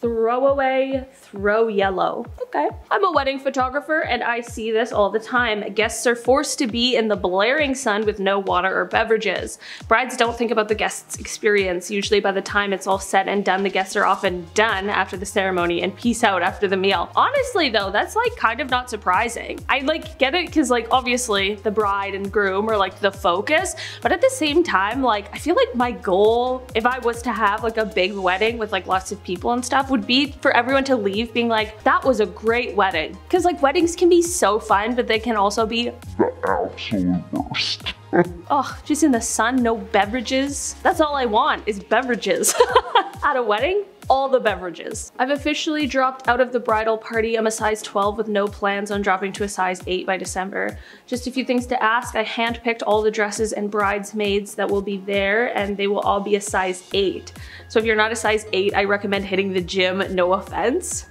Throw away, throw yellow. Okay. I'm a wedding photographer and I see this all the time. Guests are forced to be in the blaring sun with no water or beverages. Brides don't think about the guest's experience. Usually by the time it's all said and done, the guests are often done after the ceremony and peace out after the meal. Honestly though, that's like kind of not surprising. I like get it because like obviously the bride and groom are like the focus, but at the same time, like I feel like my goal, if I was to have like a big wedding with like lots of people and stuff, would be for everyone to leave being like, that was a great wedding. Because like weddings can be so fun, but they can also be the absolute worst. Oh, just in the sun, no beverages. That's all I want is beverages. At a wedding, all the beverages. I've officially dropped out of the bridal party. I'm a size 12 with no plans on dropping to a size 8 by December. Just a few things to ask. I handpicked all the dresses and bridesmaids that will be there and they will all be a size 8. So if you're not a size 8, I recommend hitting the gym, no offense.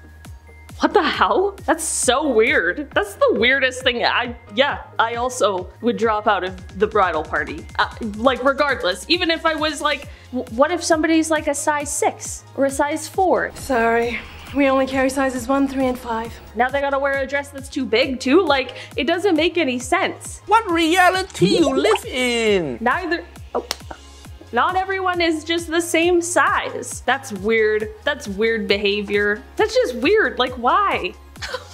What the hell? That's so weird. That's the weirdest thing. I also would drop out of the bridal party. Like regardless, even if I was like, what if somebody's like a size 6 or a size 4? Sorry, we only carry sizes 1, 3, and 5. Now they gotta wear a dress that's too big too? Like, it doesn't make any sense. What reality you live in? Not everyone is just the same size. That's weird. That's weird behavior. That's just weird. Like, why?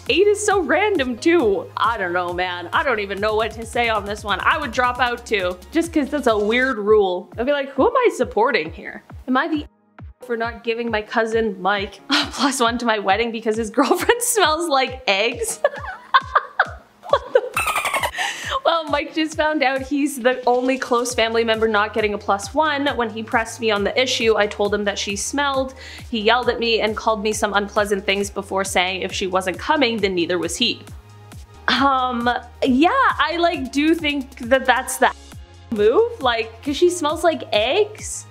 8 is so random too. I don't know, man. I don't even know what to say on this one. I would drop out too, just because that's a weird rule. I'd be like, who am I supporting here? Am I the for not giving my cousin Mike a +1 to my wedding because his girlfriend smells like eggs? Well, Mike just found out he's the only close family member not getting a +1. When he pressed me on the issue, I told him that she smelled. He yelled at me and called me some unpleasant things before saying if she wasn't coming, then neither was he. Yeah, I like do think that that's the move, like, cause she smells like eggs?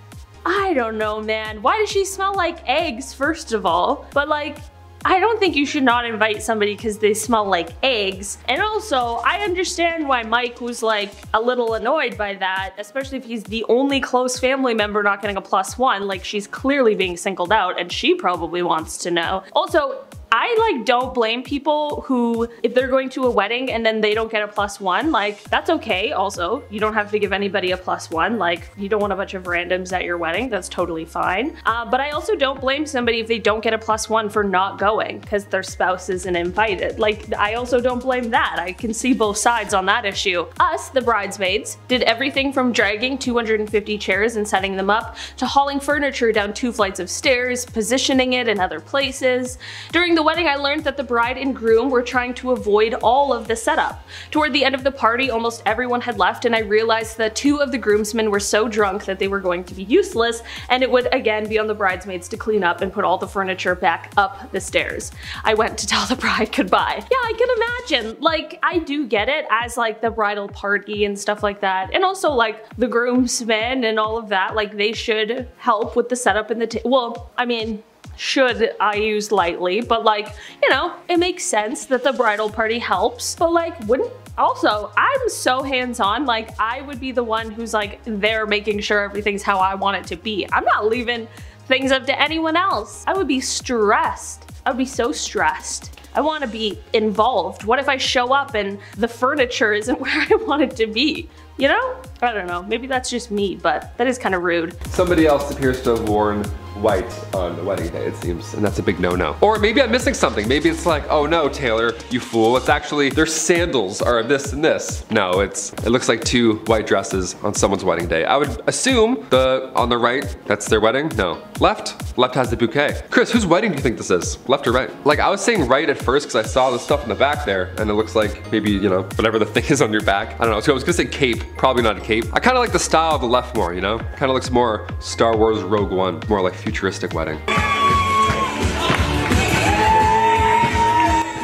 I don't know, man. Why does she smell like eggs, first of all? But like, I don't think you should not invite somebody because they smell like eggs. And also, I understand why Mike was like a little annoyed by that, especially if he's the only close family member not getting a +1. Like, she's clearly being singled out and she probably wants to know. Also, I like don't blame people who, if they're going to a wedding and then they don't get a +1, like that's okay also. You don't have to give anybody a +1, like you don't want a bunch of randoms at your wedding, that's totally fine. But I also don't blame somebody if they don't get a +1 for not going because their spouse isn't invited. Like I also don't blame that. I can see both sides on that issue. Us, the bridesmaids, did everything from dragging 250 chairs and setting them up to hauling furniture down 2 flights of stairs, positioning it in other places. During the wedding, I learned that the bride and groom were trying to avoid all of the setup. Toward the end of the party, almost everyone had left and I realized that 2 of the groomsmen were so drunk that they were going to be useless and it would again be on the bridesmaids to clean up and put all the furniture back up the stairs. I went to tell the bride goodbye. Yeah, I can imagine. Like, I do get it as like the bridal party and stuff like that. And also like the groomsmen and all of that, like they should help with the setup and the well, I mean, should I use lightly, but like, you know, it makes sense that the bridal party helps, but like wouldn't, also, I'm so hands-on, like I would be the one who's like there making sure everything's how I want it to be. I'm not leaving things up to anyone else. I would be stressed. I would be so stressed. I want to be involved. What if I show up and the furniture isn't where I want it to be? You know? I don't know, maybe that's just me, but that is kind of rude. Somebody else appears to have worn white on the wedding day, it seems, and that's a big no-no. Or maybe I'm missing something. Maybe it's like, oh no, Taylor, you fool. It's actually, their sandals are this and this. No, it looks like 2 white dresses on someone's wedding day. I would assume on the right, that's their wedding? No. Left? Left has the bouquet. Chris, whose wedding do you think this is? Left or right? Like, I was saying right at first because I saw the stuff in the back there, and it looks like maybe, you know, whatever the thing is on your back. I don't know, so I was gonna say cape, probably not a cape. I kinda like the style of the left more, you know? Kinda looks more Star Wars Rogue One, more like futuristic wedding.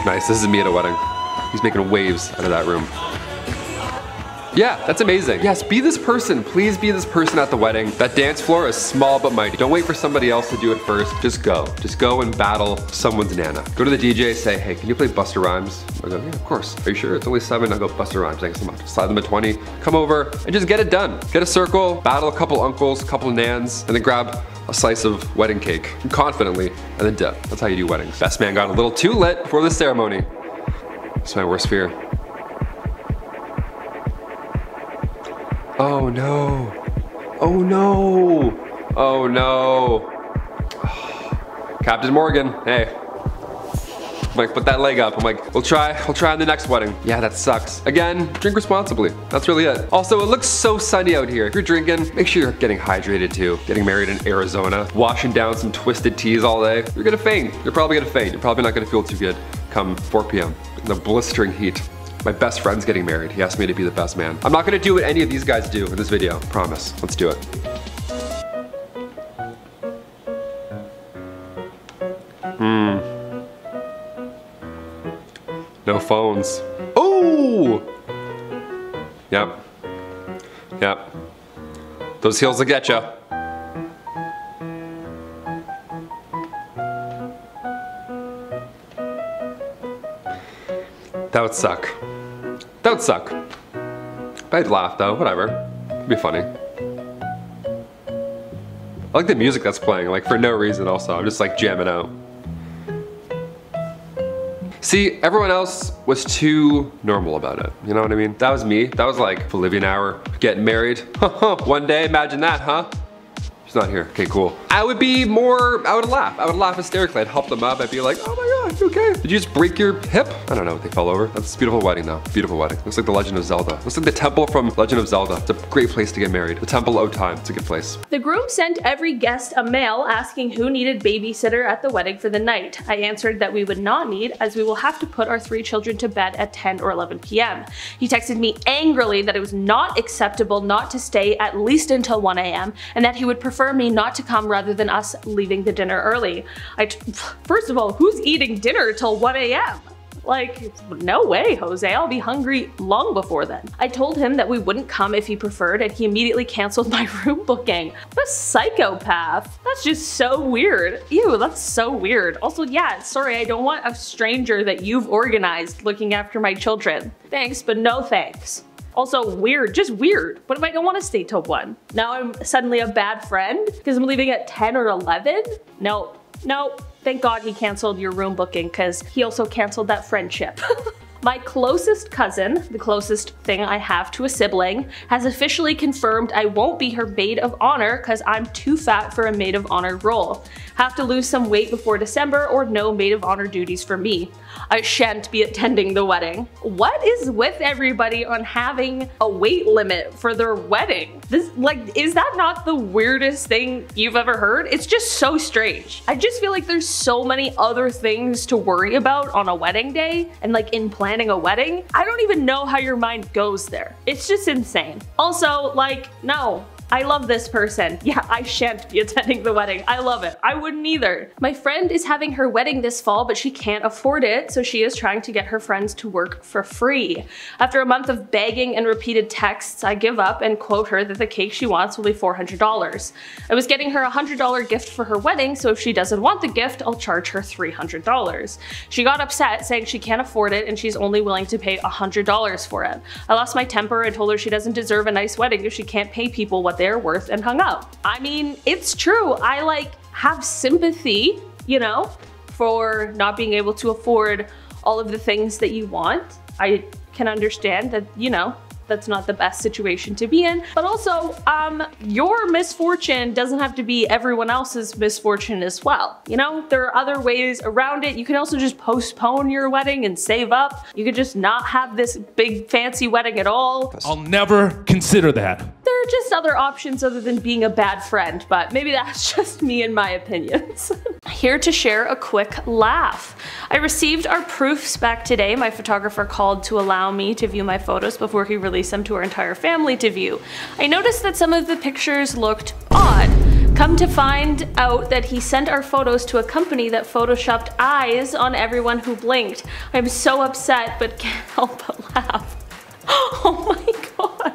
Nice, this is me at a wedding. He's making waves out of that room. Yeah, that's amazing. Yes, be this person. Please be this person at the wedding. That dance floor is small but mighty. Don't wait for somebody else to do it first. Just go. Just go and battle someone's nana. Go to the DJ, say, hey, can you play Busta Rhymes? I go, yeah, of course. Are you sure? It's only 7. I go, Busta Rhymes, thanks so much. Slide them a 20, come over, and just get it done. Get a circle, battle a couple uncles, a couple nans, and then grab a slice of wedding cake confidently, and then dip. That's how you do weddings. Best man got a little too lit before the ceremony. That's my worst fear. Oh no. Oh no. Oh no. Captain Morgan, hey. I'm like, put that leg up. I'm like, we'll try on the next wedding. Yeah, that sucks. Again, drink responsibly. That's really it. Also, it looks so sunny out here. If you're drinking, make sure you're getting hydrated too. Getting married in Arizona, washing down some twisted teas all day. You're gonna faint. You're probably gonna faint. You're probably not gonna feel too good come 4 p.m. in the blistering heat. My best friend's getting married. He asked me to be the best man. I'm not gonna do what any of these guys do in this video. Promise. Let's do it. No phones. Oh! Yep. Yep. Those heels will get ya. That would suck. That would suck. I'd laugh though, whatever. It'd be funny. I like the music that's playing, like for no reason also. I'm just like jamming out. See, everyone else was too normal about it. You know what I mean? That was me. That was like Bolivia hour, getting married. One day, imagine that, huh? She's not here. Okay, cool. I would laugh. I would laugh hysterically. I'd help them up. I'd be like, oh my God, you okay? Did you just break your hip? I don't know if they fell over. That's a beautiful wedding though. Beautiful wedding. Looks like the Legend of Zelda. Looks like the temple from Legend of Zelda. It's a great place to get married. The Temple of Time. It's a good place. The groom sent every guest a mail asking who needed babysitter at the wedding for the night. I answered that we would not need, as we will have to put our 3 children to bed at 10 or 11 p.m. He texted me angrily that it was not acceptable not to stay at least until 1 a.m. and that he would prefer me not to come rather than us leaving the dinner early. First of all, who's eating dinner till 1 a.m.? Like, no way, Jose, I'll be hungry long before then. I told him that we wouldn't come if he preferred, and he immediately canceled my room booking. What a psychopath. That's just so weird. Ew, that's so weird. Also, yeah, sorry, I don't want a stranger that you've organized looking after my children. Thanks, but no thanks. Also weird, just weird. What if I don't want to stay till 1? Now I'm suddenly a bad friend because I'm leaving at 10 or 11? No, no. Thank God he canceled your room booking because he also canceled that friendship. My closest cousin, the closest thing I have to a sibling, has officially confirmed I won't be her maid of honor because I'm too fat for a maid of honor role. Have to lose some weight before December or no maid of honor duties for me. I shan't be attending the wedding. What is with everybody on having a weight limit for their wedding? Is that not the weirdest thing you've ever heard? It's just so strange. I just feel like there's so many other things to worry about on a wedding day and like in planning a wedding. I don't even know how your mind goes there. It's just insane. Also, like, no. I love this person. Yeah, I shan't be attending the wedding. I love it. I wouldn't either. My friend is having her wedding this fall, but she can't afford it, so she is trying to get her friends to work for free. After a month of begging and repeated texts, I give up and quote her that the cake she wants will be $400. I was getting her a $100 gift for her wedding, so if she doesn't want the gift, I'll charge her $300. She got upset, saying she can't afford it and she's only willing to pay $100 for it. I lost my temper and told her she doesn't deserve a nice wedding if she can't pay people what they're worth and hung up. I mean, it's true. I like have sympathy, you know, for not being able to afford all of the things that you want. I can understand that, you know, that's not the best situation to be in. But also, your misfortune doesn't have to be everyone else's misfortune as well. You know, there are other ways around it. You can also just postpone your wedding and save up. You could just not have this big fancy wedding at all. I'll never consider that. There are just other options other than being a bad friend, but maybe that's just me and my opinions. Here to share a quick laugh. I received our proofs back today. My photographer called to allow me to view my photos before he released them to our entire family to view. I noticed that some of the pictures looked odd. Come to find out that he sent our photos to a company that photoshopped eyes on everyone who blinked. I'm so upset but can't help but laugh. Oh my god.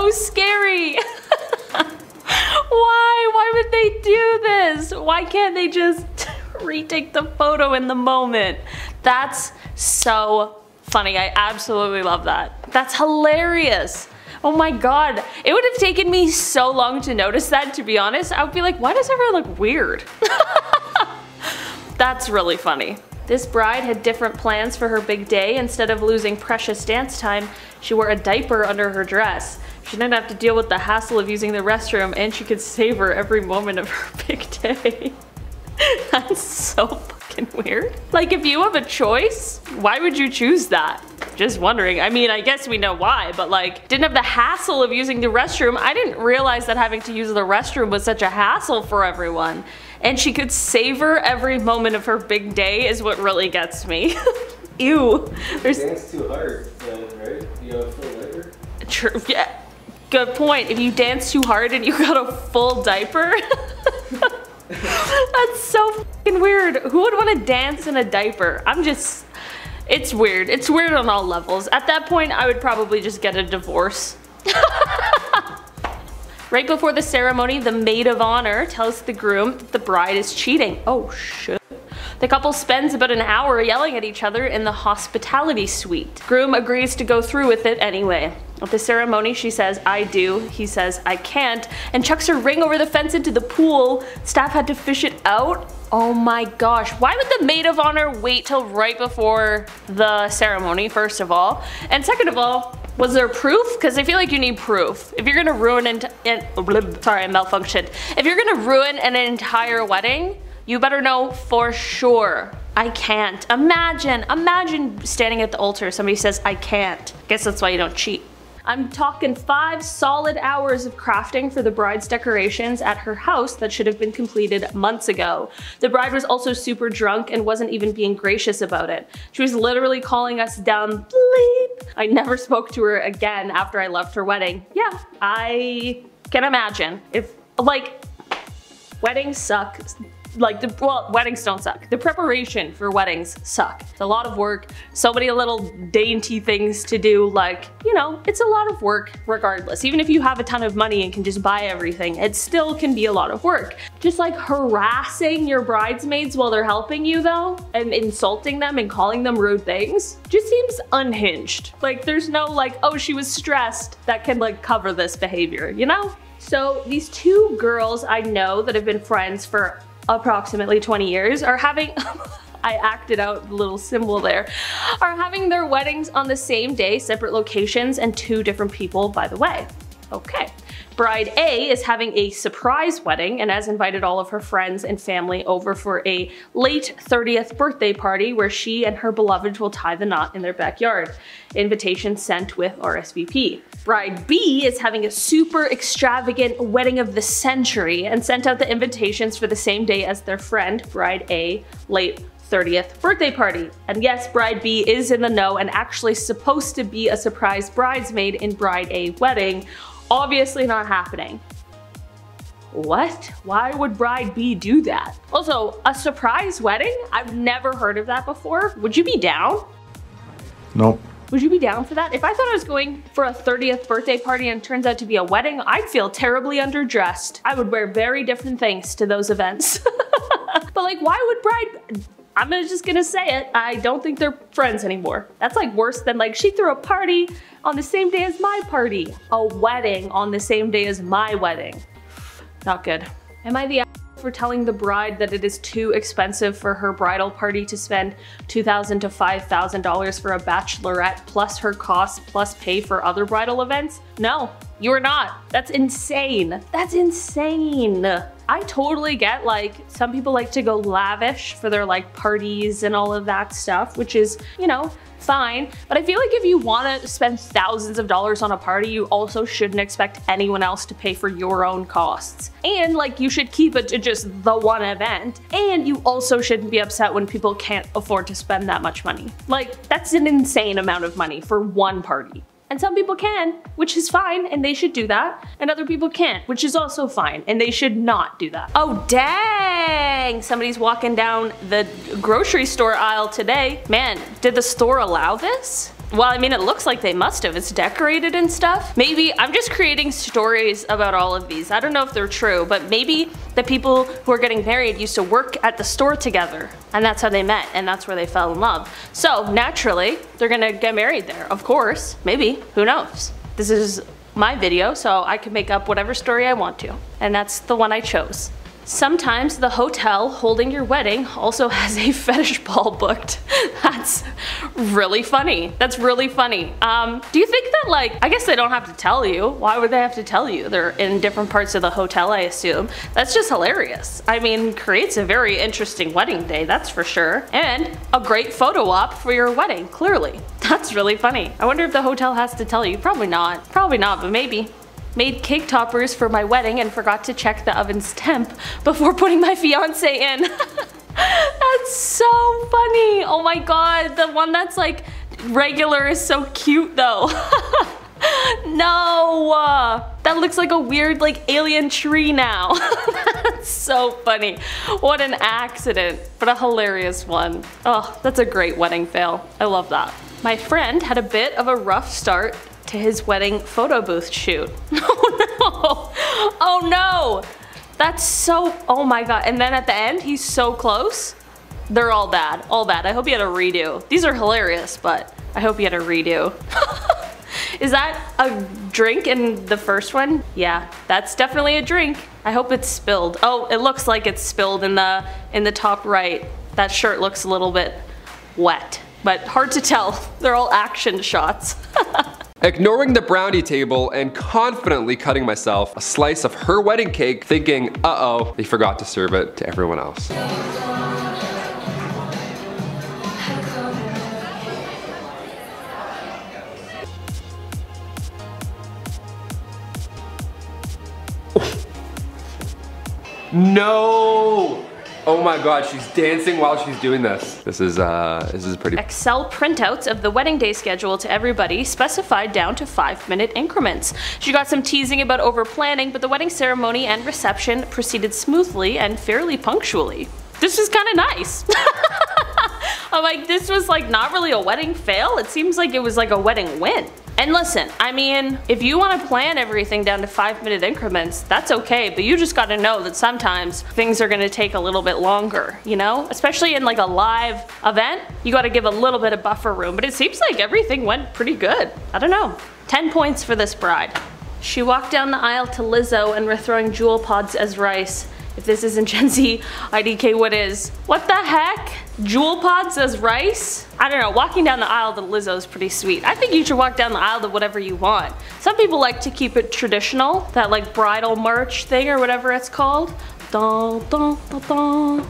so scary. Why would they do this? Why can't they just retake the photo in the moment? That's so funny. I absolutely love that. That's hilarious. Oh my god. It would have taken me so long to notice that, to be honest. I would be like, why does everyone look weird? That's really funny. This bride had different plans for her big day. Instead of losing precious dance time, she wore a diaper under her dress. She didn't have to deal with the hassle of using the restroom, and she could savor every moment of her big day. That's so fucking weird. Like, if you have a choice, why would you choose that? Just wondering. I mean, I guess we know why, but like, didn't have the hassle of using the restroom. I didn't realize that having to use the restroom was such a hassle for everyone. And she could savor every moment of her big day is what really gets me. Ew. There's dance too hard, right? You got a full diaper? True, yeah. Good point. If you dance too hard and you got a full diaper. That's so fucking weird. Who would want to dance in a diaper? It's weird. It's weird on all levels. At that point, I would probably just get a divorce. Right before the ceremony, the maid of honor tells the groom that the bride is cheating. Oh shit. The couple spends about an hour yelling at each other in the hospitality suite. Groom agrees to go through with it anyway. At the ceremony, she says, "I do." He says, "I can't," and chucks her ring over the fence into the pool. Staff had to fish it out. Oh my gosh. Why would the maid of honor wait till right before the ceremony, first of all? And second of all, was there proof? Because I feel like you need proof. If you're gonna ruin sorry, I malfunctioned. If you're gonna ruin an entire wedding, you better know for sure. I can't. Imagine standing at the altar, somebody says, "I can't." Guess that's why you don't cheat. I'm talking 5 solid hours of crafting for the bride's decorations at her house that should have been completed months ago. The bride was also super drunk and wasn't even being gracious about it. She was literally calling us dumb bleep. I never spoke to her again after I left her wedding. Yeah, I can imagine. If, like, weddings suck. Like, well, weddings don't suck. The preparation for weddings suck. It's a lot of work, so many little dainty things to do, like, you know, it's a lot of work regardless. Even if you have a ton of money and can just buy everything, it still can be a lot of work. Just like harassing your bridesmaids while they're helping you though, and insulting them and calling them rude things, just seems unhinged. Like, there's no like, oh, she was stressed, that can like cover this behavior, you know? So these 2 girls I know that have been friends for approximately 20 years are having I acted out the little symbol there, are having their weddings on the same day, separate locations, and 2 different people, by the way. Okay. Bride A is having a surprise wedding and has invited all of her friends and family over for a late 30th birthday party where she and her beloved will tie the knot in their backyard. Invitation sent with RSVP. Bride B is having a super extravagant wedding of the century and sent out the invitations for the same day as their friend, Bride A, late 30th birthday party. And yes, Bride B is in the know and actually supposed to be a surprise bridesmaid in Bride A wedding. Obviously not happening. What? Why would Bride B do that? Also, a surprise wedding? I've never heard of that before. Would you be down? Nope. Would you be down for that? If I thought I was going for a 30th birthday party and it turns out to be a wedding, I'd feel terribly underdressed. I would wear very different things to those events. But like, why would Bride... I'm just gonna say it, I don't think they're friends anymore. That's like worse than like, she threw a party on the same day as my party. A wedding on the same day as my wedding. Not good. Am I the ass for telling the bride that it is too expensive for her bridal party to spend $2,000 to $5,000 for a bachelorette plus her costs plus pay for other bridal events? No, you are not. That's insane. That's insane. I totally get, like, some people like to go lavish for their like parties and all of that stuff, which is, you know, fine. But I feel like if you want to spend thousands of dollars on a party, you also shouldn't expect anyone else to pay for your own costs. And like, you should keep it to just the one event. And you also shouldn't be upset when people can't afford to spend that much money. Like, that's an insane amount of money for one party. And some people can, which is fine, and they should do that. And other people can't, which is also fine, and they should not do that. Oh, dang! Somebody's walking down the grocery store aisle today. Man, did the store allow this? Well, I mean, it looks like they must have. It's decorated and stuff. Maybe I'm just creating stories about all of these. I don't know if they're true, but maybe the people who are getting married used to work at the store together, and that's how they met, and that's where they fell in love. So naturally, they're gonna get married there. Of course, maybe, who knows? This is my video, so I can make up whatever story I want to, and that's the one I chose. Sometimes the hotel holding your wedding also has a fetish ball booked. That's really funny. That's really funny. Do you think that, like, I guess they don't have to tell you. Why would they have to tell you? They're in different parts of the hotel, I assume. That's just hilarious. I mean, creates a very interesting wedding day, that's for sure. And a great photo op for your wedding, clearly. That's really funny. I wonder if the hotel has to tell you. Probably not. Probably not, but maybe. Made cake toppers for my wedding and forgot to check the oven's temp before putting my fiance in. That's so funny. Oh my god, the one that's like regular is so cute though. No, that looks like a weird like alien tree now. That's so funny. What an accident, but a hilarious one. Oh, that's a great wedding fail. I love that. My friend had a bit of a rough start to his wedding photo booth shoot. Oh no! Oh no! That's so, oh my god. And then at the end, he's so close. They're all bad, all bad. I hope he had a redo. These are hilarious, but I hope he had a redo. Is that a drink in the first one? Yeah, that's definitely a drink. I hope it's spilled. Oh, it looks like it's spilled in the top right. That shirt looks a little bit wet, but hard to tell. They're all action shots. Ignoring the brownie table and confidently cutting myself a slice of her wedding cake, thinking, uh-oh, they forgot to serve it to everyone else. No! Oh my god, she's dancing while she's doing this. This is pretty. Excel printouts of the wedding day schedule to everybody, specified down to 5-minute increments. She got some teasing about over planning, but the wedding ceremony and reception proceeded smoothly and fairly punctually. This is kind of nice. I'm like, this was like not really a wedding fail. It seems like it was like a wedding win. And listen, I mean, if you want to plan everything down to 5-minute increments, that's okay, but you just gotta know that sometimes things are gonna take a little bit longer, you know? Especially in like a live event, you gotta give a little bit of buffer room, but it seems like everything went pretty good. I don't know. 10 points for this bride. She walked down the aisle to Lizzo and we're throwing jewel pods as rice. If this isn't Gen Z IDK, what is? What the heck? Jewel pods as rice? I don't know, walking down the aisle to Lizzo is pretty sweet. I think you should walk down the aisle to whatever you want. Some people like to keep it traditional, that like bridal march thing or whatever it's called. Dun, dun, dun, dun.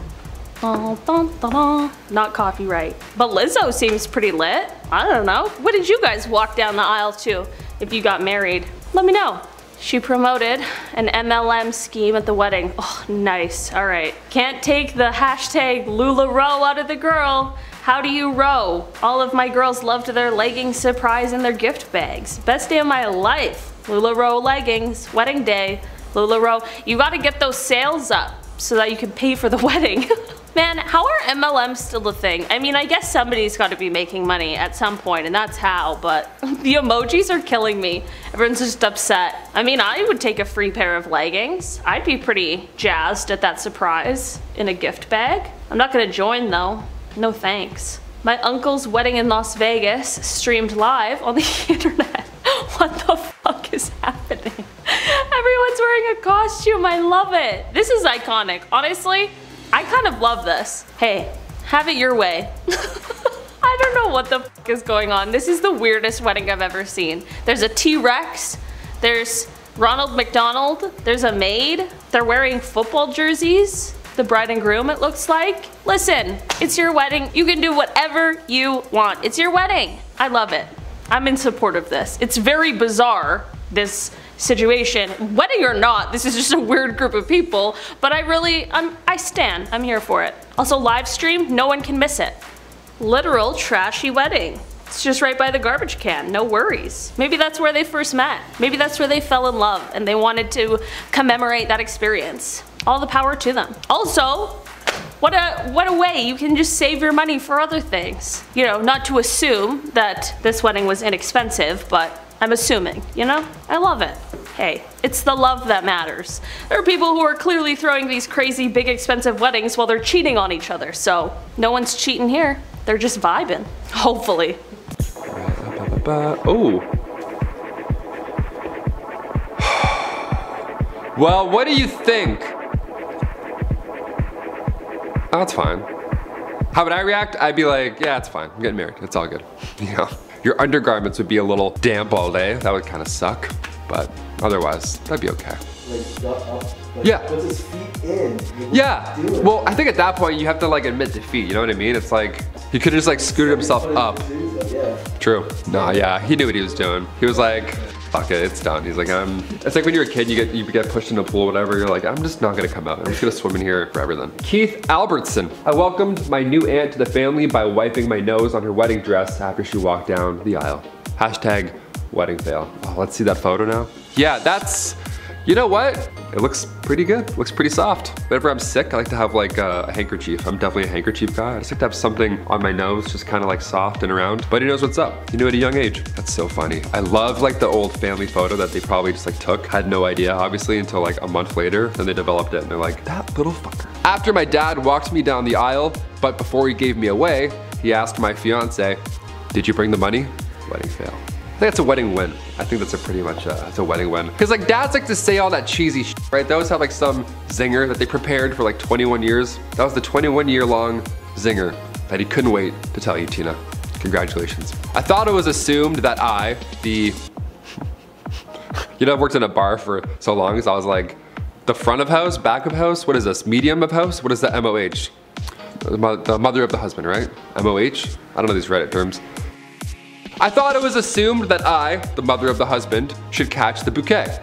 Dun, dun, dun, dun. Not copyright. But Lizzo seems pretty lit. I don't know. What did you guys walk down the aisle to if you got married? Let me know. She promoted an MLM scheme at the wedding. Oh, nice. All right. Can't take the hashtag LulaRow out of the girl. How do you row? All of my girls loved their leggings surprise and their gift bags. Best day of my life. LulaRow leggings, wedding day, LulaRow. You gotta get those sales up so that you can pay for the wedding. Man, how are MLMs still a thing? I mean, I guess somebody's got to be making money at some point, and that's how, but the emojis are killing me. Everyone's just upset. I mean, I would take a free pair of leggings. I'd be pretty jazzed at that surprise in a gift bag. I'm not gonna join though. No thanks. My uncle's wedding in Las Vegas streamed live on the internet. What the fuck is happening? Everyone's wearing a costume. I love it. This is iconic. Honestly, I kind of love this. Hey, have it your way. I don't know what the fuck is going on. This is the weirdest wedding I've ever seen. There's a T-Rex. There's Ronald McDonald. There's a maid. They're wearing football jerseys. The bride and groom, it looks like. Listen, it's your wedding. You can do whatever you want. It's your wedding. I love it. I'm in support of this. It's very bizarre, this situation. Wedding or not, this is just a weird group of people, but I stand. I'm here for it. Also, live stream, no one can miss it. Literal trashy wedding. It's just right by the garbage can, no worries. Maybe that's where they first met. Maybe that's where they fell in love and they wanted to commemorate that experience. All the power to them. Also, what a way you can just save your money for other things. You know, not to assume that this wedding was inexpensive, but I'm assuming, you know? I love it. Hey, it's the love that matters. There are people who are clearly throwing these crazy big expensive weddings while they're cheating on each other, so no one's cheating here. They're just vibing, hopefully. Oh. Well, what do you think? Oh, that's fine. How would I react? I'd be like, yeah, it's fine. I'm getting married. It's all good. You know, your undergarments would be a little damp all day. That would kind of suck, but otherwise, that'd be okay. Like, yeah. Puts his feet in. Yeah. Well, I think at that point you have to like admit defeat. You know what I mean? It's like he could have just like scooted himself up. Yeah. True. No, yeah, he knew what he was doing. He was like, fuck it, it's done. He's like, it's like when you're a kid, you get pushed in a pool, whatever. You're like, I'm just not gonna come out. I'm just gonna swim in here forever then. Keith Albertson. I welcomed my new aunt to the family by wiping my nose on her wedding dress after she walked down the aisle. Hashtag wedding fail. Oh, let's see that photo now. Yeah, that's, you know what? It looks pretty good. It looks pretty soft. Whenever I'm sick, I like to have like a handkerchief. I'm definitely a handkerchief guy. I just like to have something on my nose, just kind of like soft and around. But he knows what's up. He knew at a young age. That's so funny. I love like the old family photo that they probably just like took. Had no idea, obviously, until like a month later. Then they developed it and they're like, that little fucker. After my dad walked me down the aisle, but before he gave me away, he asked my fiance, did you bring the money? Wedding fail. I think that's a wedding win. I think that's a pretty much it's a wedding win. Cause like dads like to say all that cheesy shit, right? They always have like some zinger that they prepared for like 21 years. That was the 21-year long zinger that he couldn't wait to tell you, Tina. Congratulations. I thought it was assumed that I, you know, I've worked in a bar for so long, so I was like, the front of house, back of house, what is this? Medium of house? What is the MOH? The mother of the husband, right? MOH? I don't know these Reddit terms. I thought it was assumed that I, the mother of the husband, should catch the bouquet.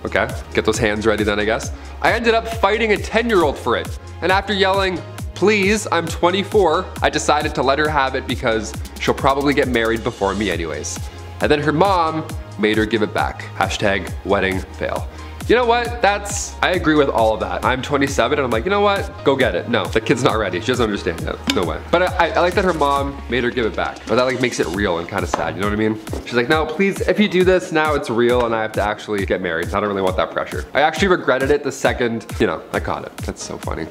Okay, get those hands ready then, I guess. I ended up fighting a 10-year-old for it. And after yelling, please, I'm 24, I decided to let her have it because she'll probably get married before me anyways. And then her mom made her give it back. Hashtag wedding fail. You know what? I agree with all of that. I'm 27 and I'm like, you know what? Go get it. No, the kid's not ready. She doesn't understand yet. No way. But I like that her mom made her give it back. Or that like makes it real and kind of sad, you know what I mean? She's like, no, please, if you do this, now it's real and I have to actually get married. I don't really want that pressure. I actually regretted it the second, you know, I caught it. That's so funny.